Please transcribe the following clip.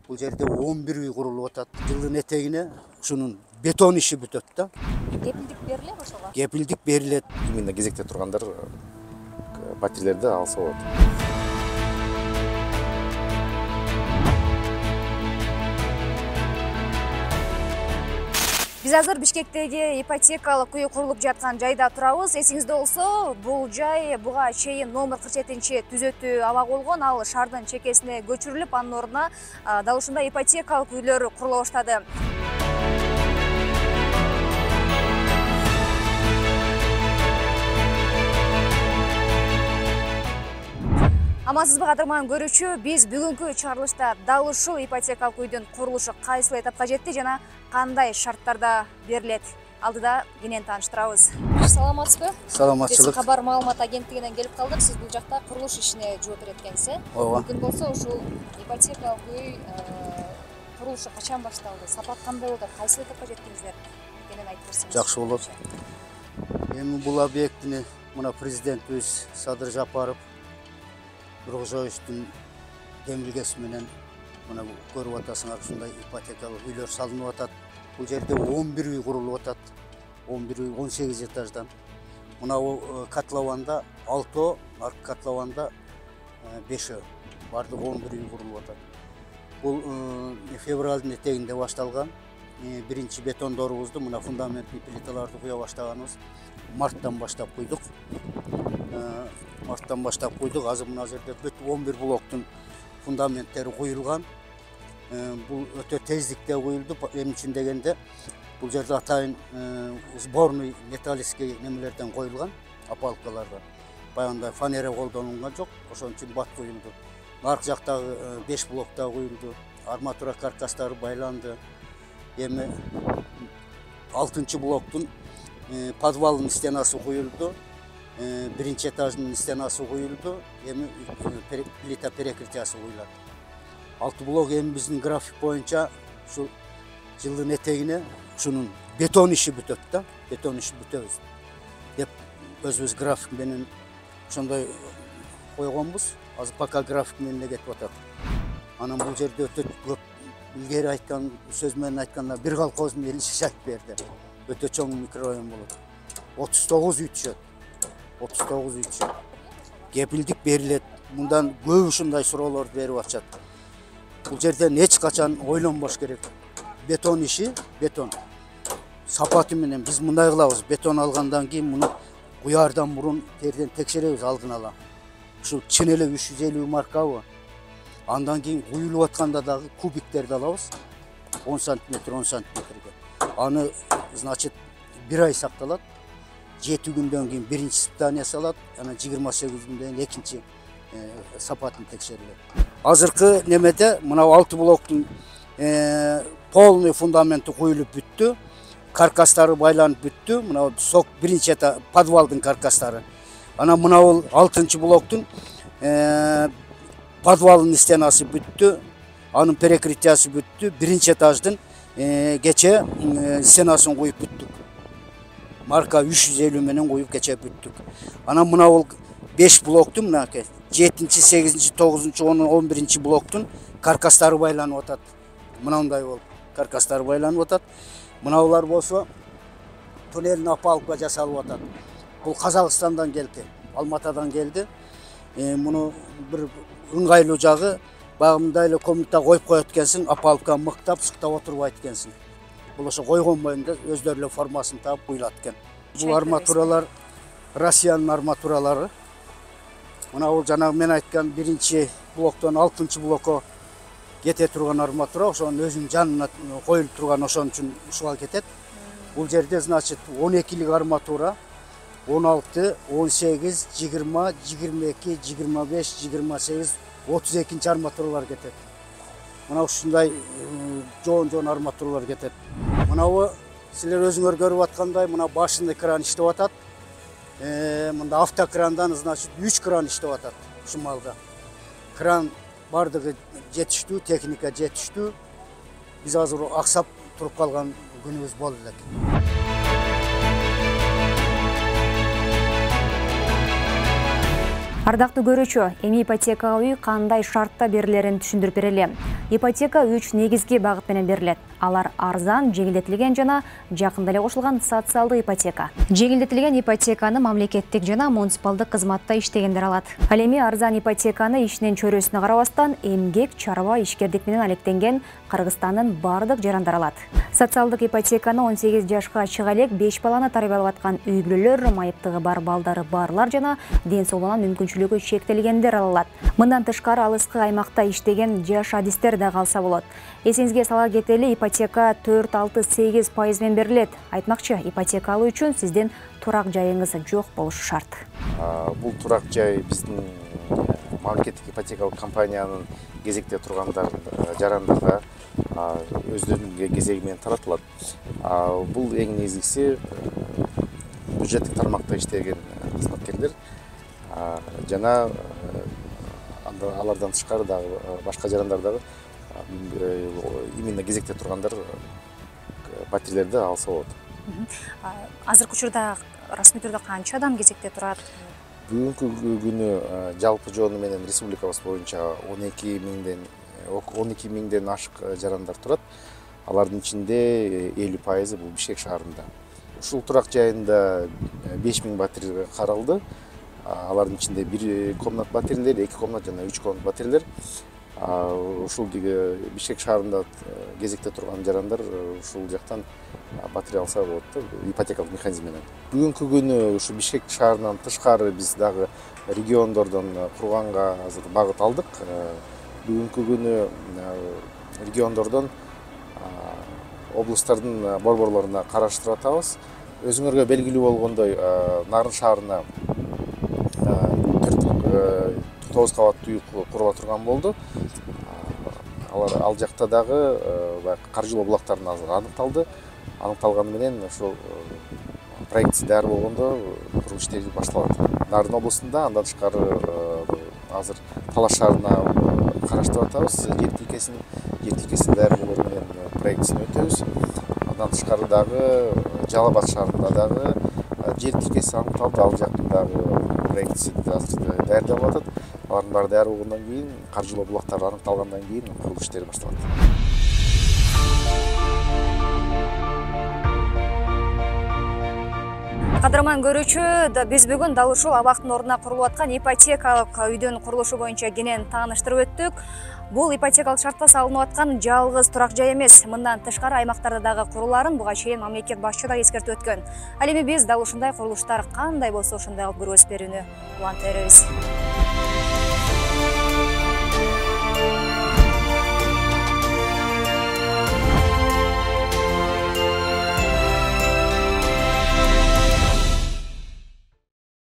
Бул жерде 11 үй курулуп атат. Жылдын этегине ушунун бетон иши бүтөт да. Кепилдик берилеби ошого? Кепилдик берилет. Именно кезекте тургандар пәтерлерди алса болот. Биз азыр Бишкектеги ипотекалык үй курулуп жаткан жайда турабыз. Эсиңизде болсо, бул жай буга чейин номер 47 түзөтүү аба болгон. Ал шаардын чекесине көчүрүлүп, анын ордуна дал ушундай ипотекалык үйлөр курула баштады. Амансызбы кадырман көрүүчү, биз бүгүнкү чыгарылышта дал ушул ипотекалык үйдүн курулушу кайсыл этапка жетти жана кандай шарттарда берилет? Алдыда кенен тааныштырабыз. Саламатсызбы? Саламатчылык. Биз кабар маалымат агенттигинен келип калдык. Сиз бул жакта курулуш ишине жооп берет экенсиз. Ооба. Мүмкүн болсо ушул ипотекалык үй курулушу качан башталды? Сапат кандай болду? Кайсыл этапка жеттиңиздер? Кенен айтып берсеңиз. Жакшы болот. Эми бул объектини мына президентибиз Садыр Жапаров Нуркожоевдун демилгеси менен мына көрүп атасыңар, ушундай ипотекалык үйлөр салынып атат. Бул жерде 11 үй курулуп атат. 11 үй 18 этаждан. Мына котлованда 6, аркы котлованда 5. Бардыгы 11 үй курулуп атат. Бул февралдын этегинде башталган. Биринчи бетондорубузду мына фундаментный плиталарды куя баштаганыбыз марттан баштап куйдук. Азыр мына жерде бүт 11 блоктун фундаменттери куюлган. Бул өтө тездикте куюлду. Эмне үчүн дегенде, бул жерде атайын сборный металлический немелерден коюлган, опалубкалардан. Баягындай фанера колдонулган жок, ошон үчүн бат куюлду. Аркы жактагы 5 блокта куюлду. Арматура каркастары байланды. Эми 6 блоктун подвалдын стенасы куюлду. Биринчи этаждын стенасы куюлду. Эми плита перекрытиясы куюлат. 6 блок эми биздин график боюнча ушул жылдын этегине ушунун бетон иши бүтөт да. Бетон иши бүтөбүз деп өзүбүз график менен ошондой койгонбуз. Азыр пока график менен кетип атат. Анан бул жерде өтө көп илгери айткан сөз менен айтканда бир колхоздун 50 шашак берди. Өтө чоң микрорайон болот. 39 үй түшөт. 39 үй түшөт. Кепилдик берилет. Мындан көп ушундай суроолорду берип атышат. Бул жерден эч качан ойлонбош керек. Бетон иши, бетон. Сапаты менен биз мындай кылабыз. Бетон алгандан кийин муну куярдан мурун терден текшеребиз алдын ала. Ушул чын эле 350 маркабы. Андан кийин куюлуп атканда дагы кубиктерди алабыз. 10 сантиметр, 10 сантиметрге. Аны, значит, 1 ай сакталат. 7 күндөн кийин биринчи испытание салат, анан 28 күндөн кийин экинчи сапатын текшерилет. Азыркы немеде мына 6 блоктун полный фундаменти куюлуп бүттү. Каркастары байланып бүттү. Мына сок биринчи подвалдын каркастары. Анан мына 6 блоктун подвалдын стенасы бүттү. Анын перекрытиясы бүттү. Биринчи этаждын кече стенасын куюп бүттүк. Марка 350 менен куюп кече бүттүк. Анан мына 5 блоктун мынакей 7-чи, 8-чи, 9-чу, 11-чи блоктун каркастары байланып атат. Мындай болуп каркастары байланып атат. Мына булар болсо туннелин опалубка жасалып атат. Бул Казакстандан келди, Алматадан келди. Муну бир ыңгайлуу жагы баягы мындай эле комната коюп коет экенсиң, опалубка мыктап, сыктап отурбайт экенсиң. Бул ошо койгон боюнда өздөрү эле формасын таап куюлат экен. Бул арматуралар Россиянын арматуралары. Мына бул жанагы мен айткан биринчи блоктон 6 блокко кете турган арматура, ошонун өзүнүн жанына коюлуп турган, ошон үчүн ушуга кетет. Бул жерде, значит, 12лик арматура, 16, 18, 20, 22, 25, 28, 32 арматуралар кетет. Мына ушундай жоон арматуралар кетет. Мына силер өзүңөр көрүп аткандай, мына башында кран иштеп атат. Мында автокрандан, значит, 3 кран иштеп атат шымалда. Кран бардыгы жетиштүү, техника жетиштүү. Биз азыр аксап туруп калган күнүбүз болду элек. Ардактуу көрүүчү, эми ипотекалык үй кандай шартта берилерин түшүндүрүп берели. Ипотека 3 негизги багыт менен берилет. Алар арзан, жеңилдетилген жана жакында эле кошулган социалдык ипотека. Жеңилдетилген ипотеканы мамлекеттик жана муниципалдык кызматта иштегендер алат. Ал эми арзан ипотеканы ишинин чөрөсүнө карабастан эмгек, чарба, ишкердик менен алектенген Кыргызстандын бардык жарандар алат. Социалдык ипотеканы 18 жашка чыга элек 5 баланы тарбиялап аткан үй бүлөлөр, майыптыгы бар балдары барлар жана ден соолугунан мүмкүнчүлүгү чектелгендер ала алат. Мындан тышкары алыскы аймакта иштеген жаш адистер да калса болот. Эсиңизге сала кетели, ипотека 4-6-8% менен берилет. Айтмакчы, ипотека алуу үчүн сиздин турак жайыңыз жок болушу шарт. Бул турак жай биздин мамлекеттик ипотекалык компаниянын кезекте тургандар жарандарга өздөрүнүн кезеги менен таратылат. Бул эң негизгиси бюджеттик тармакта иштеген кызматкерлер жана алардан тышкары дагы башка жарандар дагы именно кезекте тургандар патирлерди алса болот. Азыркы учурда расмий түрдө канча адам кезекте турат? Бүгүнкү күнү жалпы жолу менен республикабыз боюнча 12 миңден ашык жарандар турат. Алардын ичинде 50% бул Бишкек шаарында. Ушул турак жайында 5000 батир каралды. Алардын ичинде 1 комнат батирлер, 2 комнат жана 3 комнат батирлер. Ушул Бишкек шаарында кезекте турган жарандар ушул жактан батир алса болот да, ипотекалык механизм менен. Бүгүнкү күнү ушу Бишкек шаарынан тышкары биз дагы региондордон курганга азыр багыт алдык. Бүгүнкү күнү региондордон облустардын борборлоруна караштырып атабыз. Өзүңөргө белгилүү болгондой, Нарын шаарына 9 кабаттуу үй курула турган болду. Ал жакта дагы каржылоо булактарын азыр аныкталды. Аныкталганы менен ошол проектси даяр болгондо курулуш иштери башталат. Нарын облусунда андан тышкары азыр Талаш шаарына караштырып атабыз. Жер тилкеси даяр болону менен проектисин өтөбүз. Андан тышкары дагы Жалал Абад шаарында дагы жер тилкеси аныкталды. Ал жактын дагы проектиси азыр даярдалып атат. Алардын баары даяр болгондон кийин, каржылоо булактары аныкталгандан кийин курулуш иштери башталат. Кадырман көрүүчү, биз бүгүн дал ушул абактын ордуна курулуп аткан ипотекалык үйдүн курулушу боюнча кенен тааныштырып өттүк. Бул ипотекалык шартта салынып аткан жалгыз турак жай эмес. Мындан тышкары аймактарда дагы курулаарын буга чейин мамлекет башчы да эскертип өткөн. Ал эми биз дал ушундай курулуштар кандай болсо ошондой алып көрүүбүз берүүнү уланта беребиз.